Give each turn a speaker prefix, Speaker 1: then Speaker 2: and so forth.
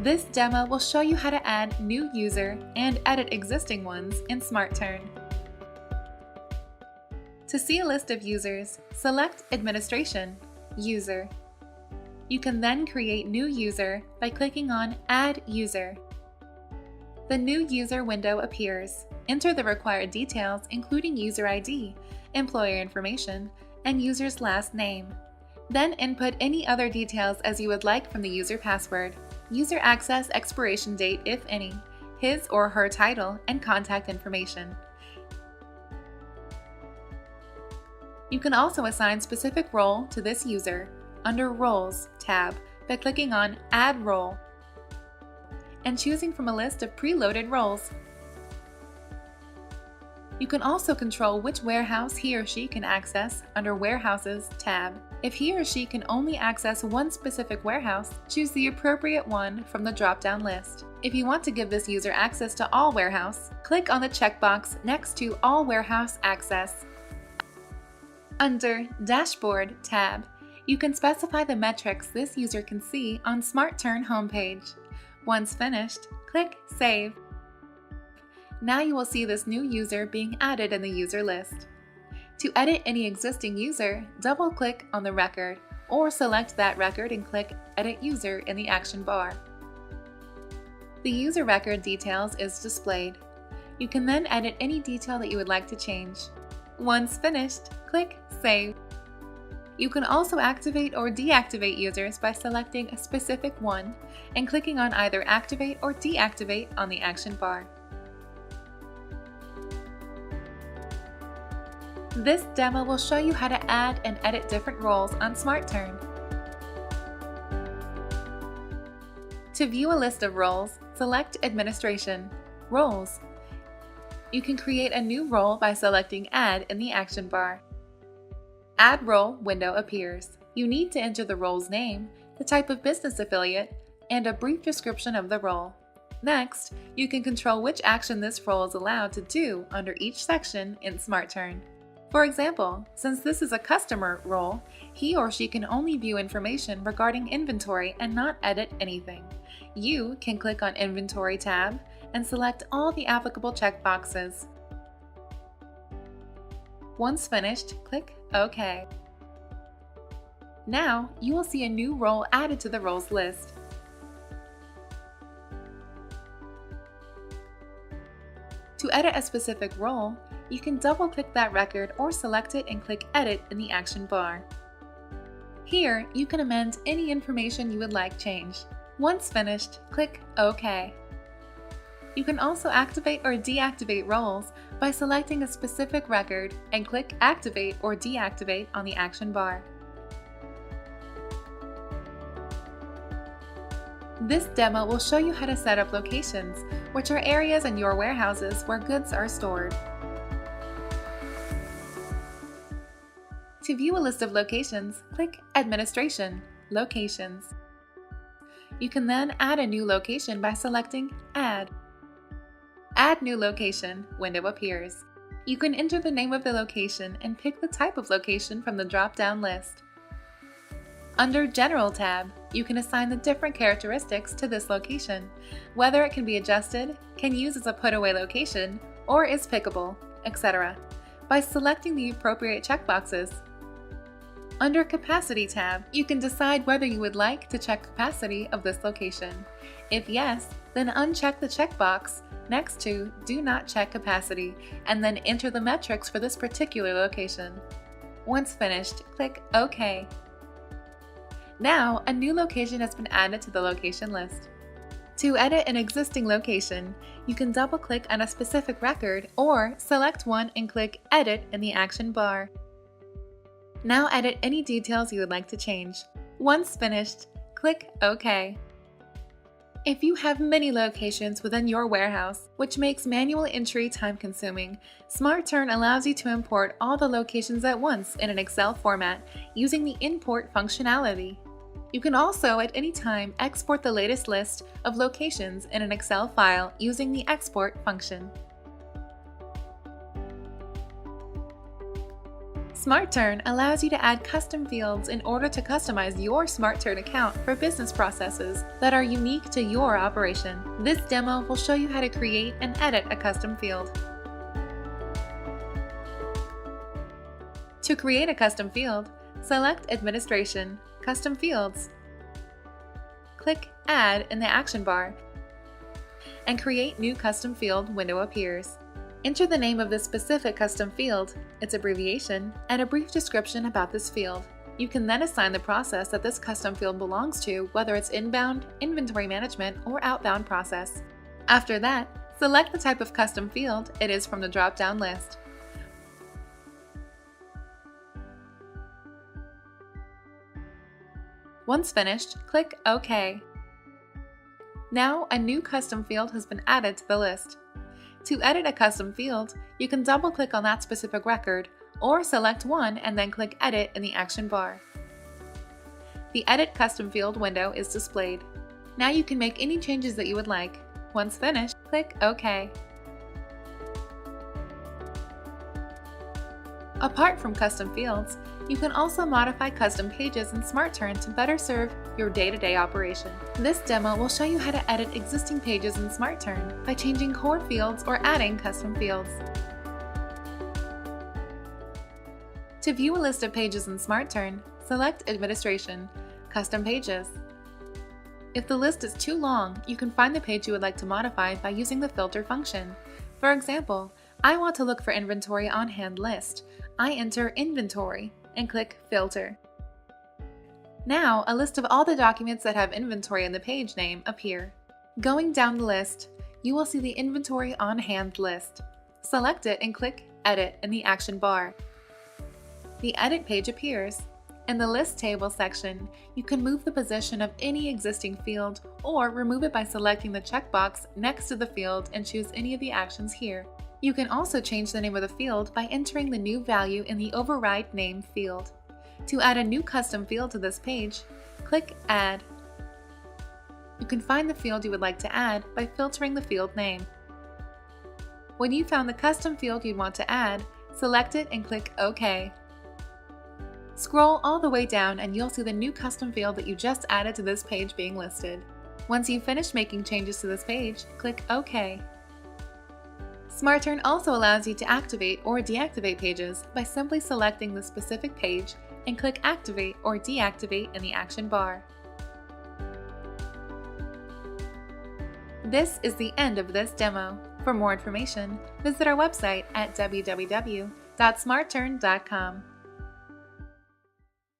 Speaker 1: This demo will show you how to add new user and edit existing ones in SmartTurn. To see a list of users, select Administration, User. You can then create new user by clicking on Add User. The new user window appears. Enter the required details including user ID, employer information, and user's last name. Then input any other details as you would like from the user password, user access expiration date if any, his or her title, and contact information. You can also assign specific role to this user under Roles tab by clicking on Add Role and choosing from a list of preloaded roles. You can also control which warehouse he or she can access under Warehouses tab. If he or she can only access one specific warehouse, choose the appropriate one from the drop-down list. If you want to give this user access to all warehouse, click on the checkbox next to All Warehouse Access. Under Dashboard tab, you can specify the metrics this user can see on SmartTurn homepage. Once finished, click Save. Now you will see this new user being added in the user list. To edit any existing user, double-click on the record or select that record and click Edit User in the action bar. The user record details is displayed. You can then edit any detail that you would like to change. Once finished, click Save. You can also activate or deactivate users by selecting a specific one and clicking on either Activate or Deactivate on the action bar. This demo will show you how to add and edit different roles on SmartTurn. To view a list of roles, select Administration, Roles. You can create a new role by selecting Add in the action bar. Add Role window appears. You need to enter the role's name, the type of business affiliate, and a brief description of the role. Next, you can control which action this role is allowed to do under each section in SmartTurn. For example, since this is a customer role, he or she can only view information regarding inventory and not edit anything. You can click on Inventory tab and select all the applicable checkboxes. Once finished, click OK. Now, you will see a new role added to the roles list. To edit a specific role, you can double-click that record or select it and click Edit in the action bar. Here, you can amend any information you would like changed. Once finished, click OK. You can also activate or deactivate roles by selecting a specific record and click Activate or Deactivate on the action bar. This demo will show you how to set up locations, which are areas in your warehouses where goods are stored. To view a list of locations, click Administration, Locations. You can then add a new location by selecting Add. Add New Location window appears. You can enter the name of the location and pick the type of location from the drop-down list. Under General tab, you can assign the different characteristics to this location, whether it can be adjusted, can use as a put-away location, or is pickable, etc., by selecting the appropriate checkboxes. Under Capacity tab, you can decide whether you would like to check capacity of this location. If yes, then uncheck the checkbox next to Do Not Check Capacity and then enter the metrics for this particular location. Once finished, click OK. Now, a new location has been added to the location list. To edit an existing location, you can double-click on a specific record or select one and click Edit in the action bar. Now edit any details you would like to change. Once finished, click OK. If you have many locations within your warehouse, which makes manual entry time-consuming, SmartTurn allows you to import all the locations at once in an Excel format using the import functionality. You can also at any time export the latest list of locations in an Excel file using the export function. SmartTurn allows you to add custom fields in order to customize your SmartTurn account for business processes that are unique to your operation. This demo will show you how to create and edit a custom field. To create a custom field, select Administration, Custom Fields. Click Add in the action bar, and Create New Custom Field window appears. Enter the name of the specific custom field, its abbreviation, and a brief description about this field. You can then assign the process that this custom field belongs to, whether it's inbound, inventory management, or outbound process. After that, select the type of custom field it is from the drop-down list. Once finished, click OK. Now a new custom field has been added to the list. To edit a custom field, you can double-click on that specific record, or select one and then click Edit in the action bar. The Edit Custom Field window is displayed. Now you can make any changes that you would like. Once finished, click OK. Apart from custom fields, you can also modify custom pages in SmartTurn to better serve your day-to-day operation. This demo will show you how to edit existing pages in SmartTurn by changing core fields or adding custom fields. To view a list of pages in SmartTurn, select Administration, Custom Pages. If the list is too long, you can find the page you would like to modify by using the Filter function. For example, I want to look for inventory on hand list. I enter Inventory and click Filter. Now, a list of all the documents that have inventory in the page name appear. Going down the list, you will see the Inventory on Hand list. Select it and click Edit in the action bar. The Edit page appears. In the List Table section, you can move the position of any existing field or remove it by selecting the checkbox next to the field and choose any of the actions here. You can also change the name of the field by entering the new value in the Override Name field. To add a new custom field to this page, click Add. You can find the field you would like to add by filtering the field name. When you found the custom field you want to add, select it and click OK. Scroll all the way down and you'll see the new custom field that you just added to this page being listed. Once you've finished making changes to this page, click OK. SmartTurn also allows you to activate or deactivate pages by simply selecting the specific page and click Activate or Deactivate in the action bar. This is the end of this demo. For more information, visit our website at www.smartturn.com.